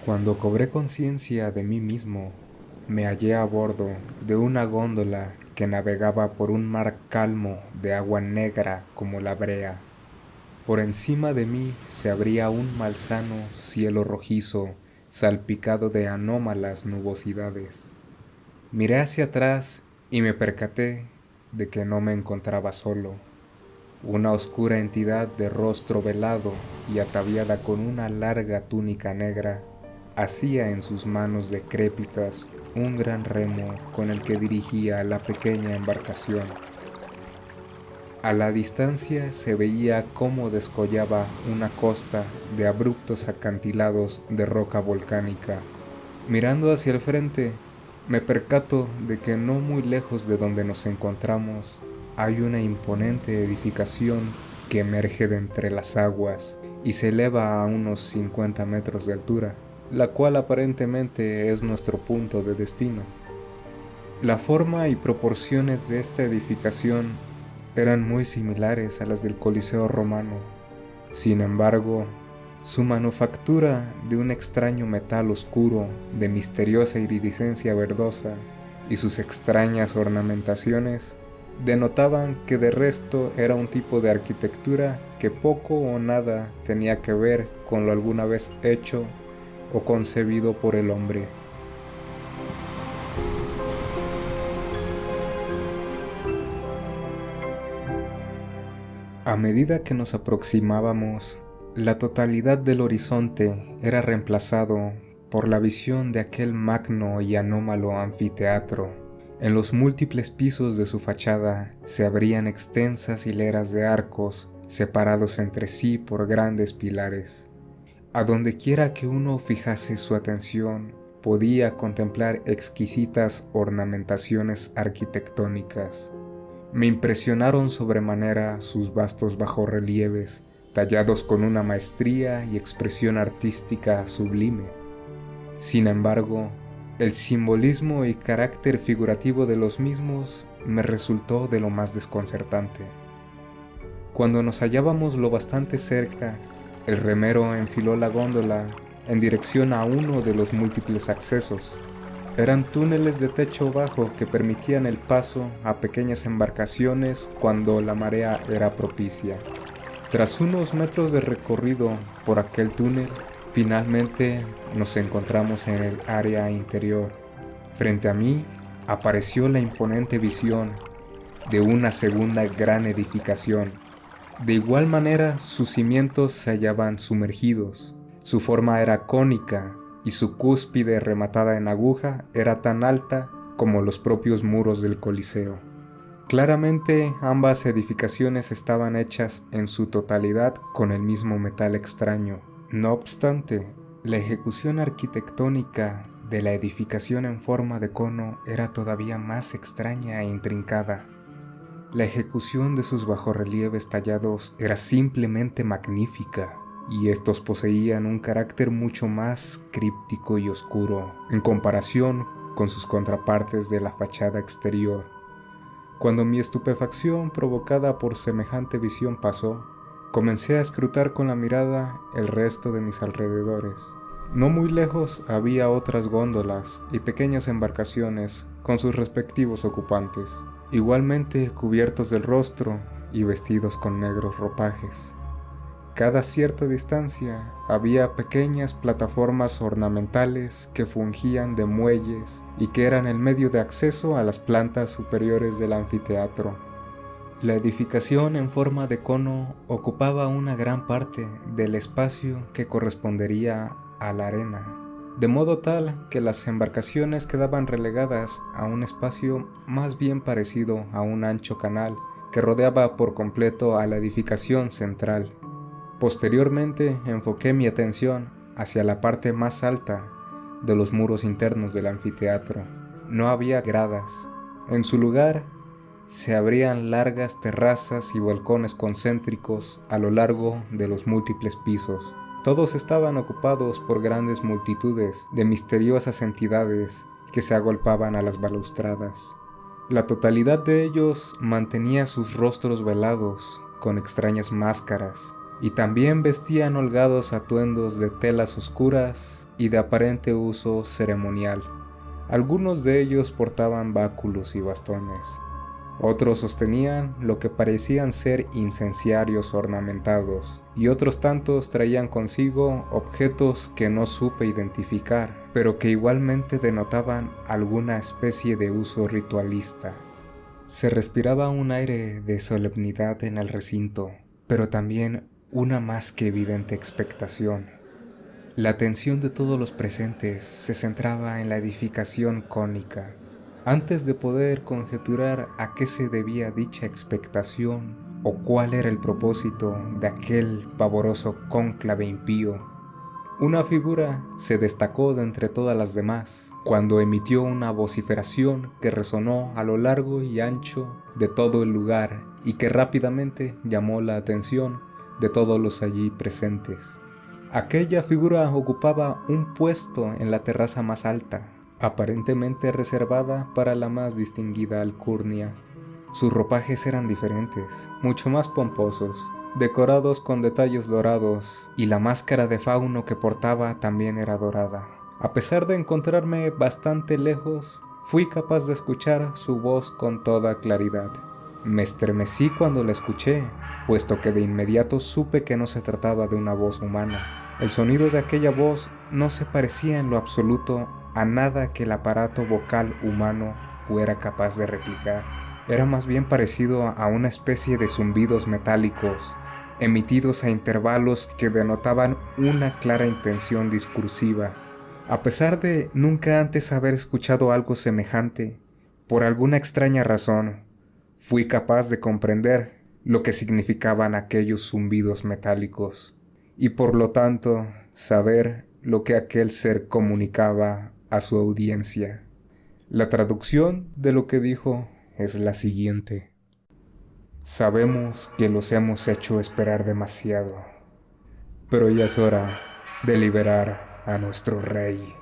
Cuando cobré conciencia de mí mismo, me hallé a bordo de una góndola que navegaba por un mar calmo de agua negra como la brea. Por encima de mí se abría un malsano cielo rojizo, salpicado de anómalas nubosidades. Miré hacia atrás y me percaté de que no me encontraba solo. Una oscura entidad de rostro velado y ataviada con una larga túnica negra hacía en sus manos decrépitas un gran remo con el que dirigía la pequeña embarcación. A la distancia se veía cómo descollaba una costa de abruptos acantilados de roca volcánica. Mirando hacia el frente, me percato de que no muy lejos de donde nos encontramos hay una imponente edificación que emerge de entre las aguas y se eleva a unos 50 metros de altura, la cual aparentemente es nuestro punto de destino. La forma y proporciones de esta edificación eran muy similares a las del Coliseo romano. Sin embargo, su manufactura de un extraño metal oscuro de misteriosa iridiscencia verdosa y sus extrañas ornamentaciones denotaban que de resto era un tipo de arquitectura que poco o nada tenía que ver con lo alguna vez hecho o concebido por el hombre. A medida que nos aproximábamos, la totalidad del horizonte era reemplazado por la visión de aquel magno y anómalo anfiteatro. En los múltiples pisos de su fachada se abrían extensas hileras de arcos separados entre sí por grandes pilares. A donde quiera que uno fijase su atención, podía contemplar exquisitas ornamentaciones arquitectónicas. Me impresionaron sobremanera sus vastos bajorrelieves, tallados con una maestría y expresión artística sublime. Sin embargo, el simbolismo y carácter figurativo de los mismos me resultó de lo más desconcertante. Cuando nos hallábamos lo bastante cerca, el remero enfiló la góndola en dirección a uno de los múltiples accesos. Eran túneles de techo bajo que permitían el paso a pequeñas embarcaciones cuando la marea era propicia. Tras unos metros de recorrido por aquel túnel, finalmente nos encontramos en el área interior. Frente a mí apareció la imponente visión de una segunda gran edificación. De igual manera, sus cimientos se hallaban sumergidos. Su forma era cónica y su cúspide rematada en aguja era tan alta como los propios muros del Coliseo. Claramente ambas edificaciones estaban hechas en su totalidad con el mismo metal extraño. No obstante, la ejecución arquitectónica de la edificación en forma de cono era todavía más extraña e intrincada. La ejecución de sus bajorrelieves tallados era simplemente magnífica, y estos poseían un carácter mucho más críptico y oscuro en comparación con sus contrapartes de la fachada exterior. Cuando mi estupefacción provocada por semejante visión pasó, comencé a escrutar con la mirada el resto de mis alrededores. No muy lejos había otras góndolas y pequeñas embarcaciones con sus respectivos ocupantes, igualmente cubiertos del rostro y vestidos con negros ropajes. Cada cierta distancia había pequeñas plataformas ornamentales que fungían de muelles y que eran el medio de acceso a las plantas superiores del anfiteatro. La edificación en forma de cono ocupaba una gran parte del espacio que correspondería a la arena, de modo tal que las embarcaciones quedaban relegadas a un espacio más bien parecido a un ancho canal que rodeaba por completo a la edificación central. Posteriormente enfoqué mi atención hacia la parte más alta de los muros internos del anfiteatro. No había gradas. En su lugar se abrían largas terrazas y balcones concéntricos a lo largo de los múltiples pisos. Todos estaban ocupados por grandes multitudes de misteriosas entidades que se agolpaban a las balaustradas. La totalidad de ellos mantenía sus rostros velados con extrañas máscaras, y también vestían holgados atuendos de telas oscuras y de aparente uso ceremonial. Algunos de ellos portaban báculos y bastones. Otros sostenían lo que parecían ser incenciarios ornamentados, y otros tantos traían consigo objetos que no supe identificar, pero que igualmente denotaban alguna especie de uso ritualista. Se respiraba un aire de solemnidad en el recinto, pero también una más que evidente expectación. La atención de todos los presentes se centraba en la edificación cónica. Antes de poder conjeturar a qué se debía dicha expectación o cuál era el propósito de aquel pavoroso cónclave impío, una figura se destacó de entre todas las demás cuando emitió una vociferación que resonó a lo largo y ancho de todo el lugar y que rápidamente llamó la atención de todos los allí presentes. Aquella figura ocupaba un puesto en la terraza más alta, aparentemente reservada para la más distinguida alcurnia. Sus ropajes eran diferentes, mucho más pomposos, decorados con detalles dorados, y la máscara de fauno que portaba también era dorada. A pesar de encontrarme bastante lejos, fui capaz de escuchar su voz con toda claridad. Me estremecí cuando la escuché, puesto que de inmediato supe que no se trataba de una voz humana. El sonido de aquella voz no se parecía en lo absoluto a nada que el aparato vocal humano fuera capaz de replicar. Era más bien parecido a una especie de zumbidos metálicos, emitidos a intervalos que denotaban una clara intención discursiva. A pesar de nunca antes haber escuchado algo semejante, por alguna extraña razón, fui capaz de comprender lo que significaban aquellos zumbidos metálicos, y por lo tanto saber lo que aquel ser comunicaba a su audiencia. La traducción de lo que dijo es la siguiente: sabemos que los hemos hecho esperar demasiado, pero ya es hora de liberar a nuestro rey.